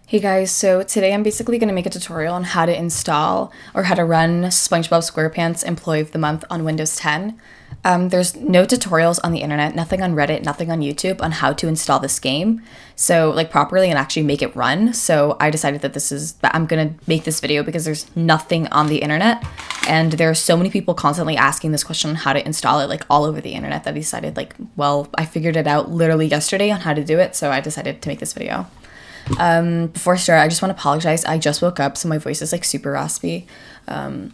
Hey guys, so today I'm basically going to make a tutorial on how to install or how to run SpongeBob SquarePants Employee of the Month on Windows 10. There's no tutorials on the internet, nothing on Reddit, nothing on YouTube on how to install this game, so like properly and actually make it run. So I decided that I'm going to make this video because there's nothing on the internet, and there are so many people constantly asking this question on how to install it, like all over the internet, that I decided I figured it out literally yesterday on how to do it, so I decided to make this video. Before I start, I just want to apologize. I just woke up, so my voice is like super raspy. I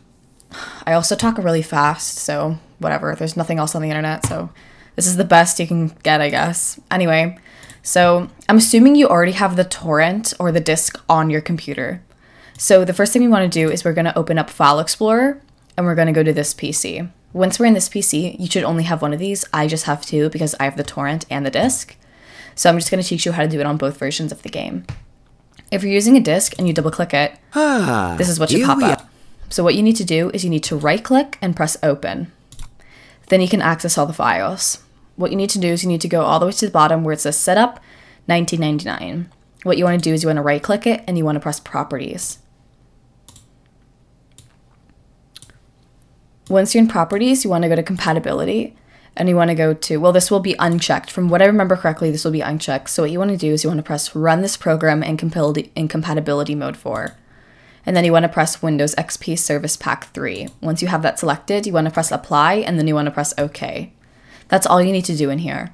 also talk really fast, so whatever. There's nothing else on the internet, so this is the best you can get, I guess. Anyway, so I'm assuming you already have the torrent or the disk on your computer. So the first thing we want to do is we're going to open up File Explorer, and we're going to go to this PC. Once we're in this PC, you should only have one of these. I just have two because I have the torrent and the disk. So I'm just going to teach you how to do it on both versions of the game. If you're using a disk and you double click it, this is what should pop up. So what you need to do is you need to right click and press open. Then you can access all the files. What you need to do is you need to go all the way to the bottom where it says setup 1999. What you want to do is you want to right click it and you want to press properties. Once you're in properties, you want to go to compatibility. And you want to go to, well, this will be unchecked. From what I remember correctly, this will be unchecked. So what you want to do is you want to press run this program in compatibility mode 4. And then you want to press Windows XP Service Pack 3. Once you have that selected, you want to press apply, and then you want to press OK. That's all you need to do in here.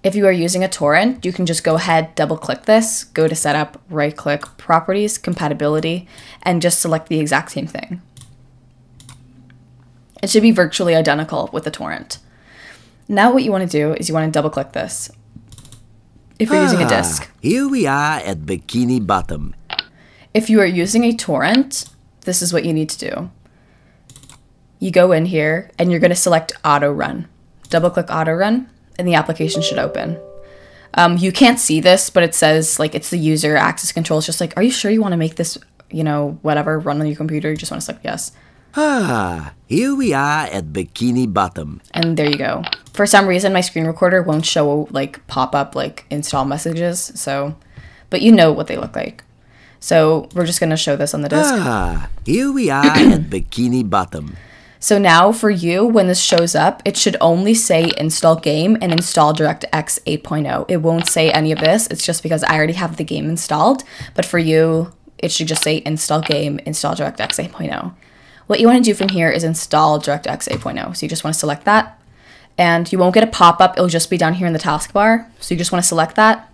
If you are using a torrent, you can just go ahead, double click this, go to setup, right click, properties, compatibility, and just select the exact same thing. It should be virtually identical with the torrent. Now what you want to do is you want to double click this if you're using a disk. Here we are at Bikini Bottom. If you are using a torrent, this is what you need to do. You go in here and you're going to select auto run. Double click auto run and the application should open. You can't see this, but it says like it's the user access control. It's just like, are you sure you want to make this, whatever, run on your computer? You just want to select yes. Here we are at Bikini Bottom. And there you go. For some reason, my screen recorder won't show pop up install messages. So, but you know what they look like. So we're just going to show this on the disk. Here we are at Bikini Bottom. So now for you, when this shows up, it should only say install game and install DirectX 8.0. It won't say any of this. It's just because I already have the game installed. But for you, it should just say install game, install DirectX 8.0. What you want to do from here is install DirectX 8.0. So you just want to select that. And you won't get a pop-up. It'll just be down here in the taskbar. So you just want to select that.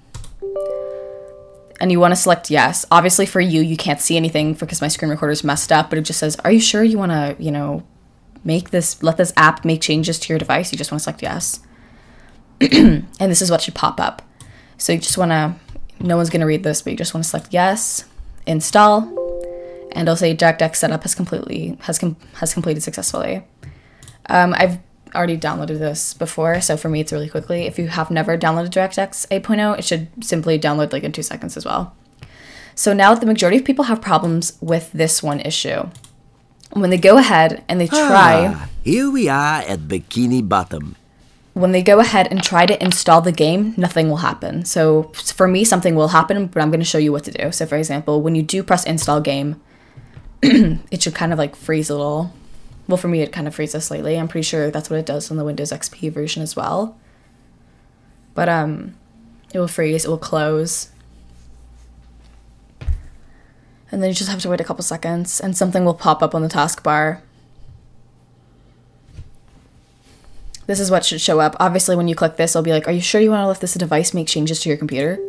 And you want to select yes. Obviously for you, you can't see anything because my screen recorder is messed up. But it just says, are you sure you want to, let this app make changes to your device? You just want to select yes. And this is what should pop up. So you just want to, no one's going to read this, but you just want to select yes, install. And it'll say DirectX setup has completed successfully. I've already downloaded this before, so for me it's really quickly. If you have never downloaded DirectX 8.0, it should simply download in 2 seconds as well. So now the majority of people have problems with this one issue. When they go ahead and they try... Here we are at Bikini Bottom. When they go ahead and try to install the game, nothing will happen. So for me, something will happen, but I'm going to show you what to do. So for example, when you do press install game, it should kind of freeze a little. Well, for me, it kind of freezes slightly. I'm pretty sure that's what it does on the Windows XP version as well. But it will freeze, it will close. And then you just have to wait a couple seconds and something will pop up on the taskbar. This is what should show up. Obviously, when you click this, it'll be like, are you sure you want to let this device make changes to your computer?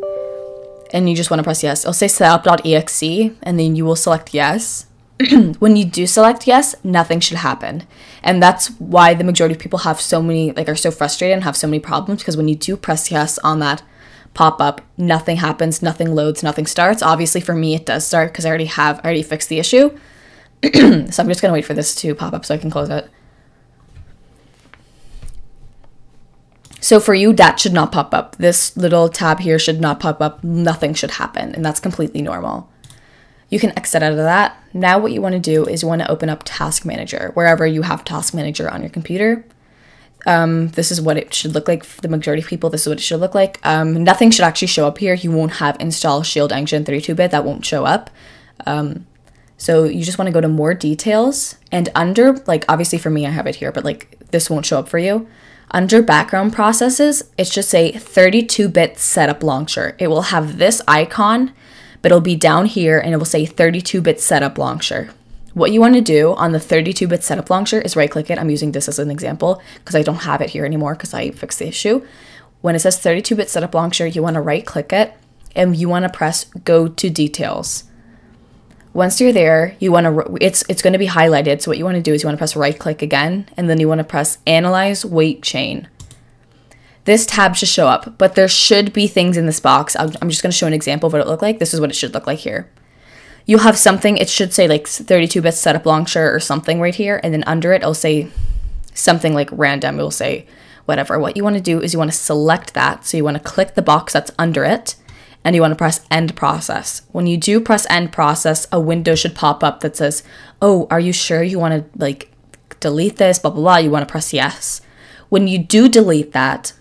And you just want to press yes. It'll say setup.exe, and then you will select yes. When you do select yes, nothing should happen. And that's why the majority of people have so many, are so frustrated and have so many problems, because when you do press yes on that pop-up, nothing happens, nothing loads, nothing starts. Obviously, for me, it does start because I already fixed the issue. So I'm just going to wait for this to pop up so I can close it. So for you, that should not pop up. This little tab here should not pop up. Nothing should happen, and that's completely normal. You can exit out of that. Now what you want to do is you want to open up Task Manager, wherever you have Task Manager on your computer. This is what it should look like for the majority of people. This is what it should look like. Nothing should actually show up here. You won't have install Shield Engine 32-bit. That won't show up. So you just want to go to more details, and under, like, obviously for me I have it here, but like this won't show up for you. Under background processes, it should say 32-bit setup launcher. It will have this icon, but it'll be down here and it will say 32-bit setup launcher. What you want to do on the 32-bit setup launcher is right click it. I'm using this as an example because I don't have it here anymore because I fixed the issue. When it says 32-bit setup launcher, you want to right click it and you want to press go to details. Once you're there, you want to, it's going to be highlighted. So what you want to do is you want to press right click again, and then you want to press analyze weight chain. This tab should show up, but there should be things in this box. I'm just going to show an example of what it looked like. This is what it should look like here. You'll have something, it should say like 32-bit setup launcher or something right here, and then under it, it'll say something like random. It will say whatever. What you want to do is you want to select that. So you want to click the box that's under it, and you want to press end process. When you do press end process, a window should pop up that says, oh, are you sure you want to like delete this, blah, blah, blah. You want to press yes. When you do delete that,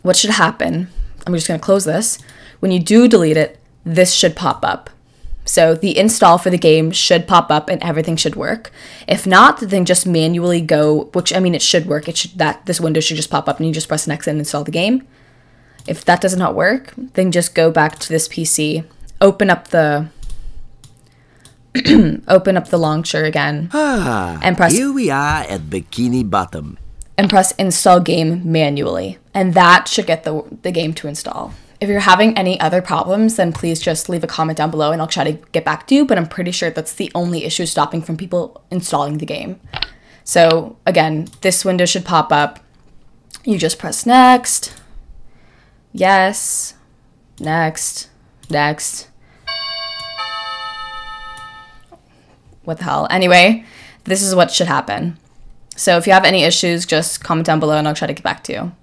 what should happen? I'm just going to close this. When you do delete it, this should pop up. So the install for the game should pop up and everything should work. If not, then just manually go, which I mean, it should work. It should, this window should just pop up and you just press next and install the game. If that does not work, then just go back to this PC, open up the launcher again, and press. Here we are at Bikini Bottom. And press install game manually, and that should get the game to install. If you're having any other problems, then please just leave a comment down below and I'll try to get back to you, but I'm pretty sure that's the only issue stopping from people installing the game. So again, this window should pop up. You just press next, yes, next, next. What the hell? Anyway, this is what should happen. So if you have any issues, just comment down below and I'll try to get back to you.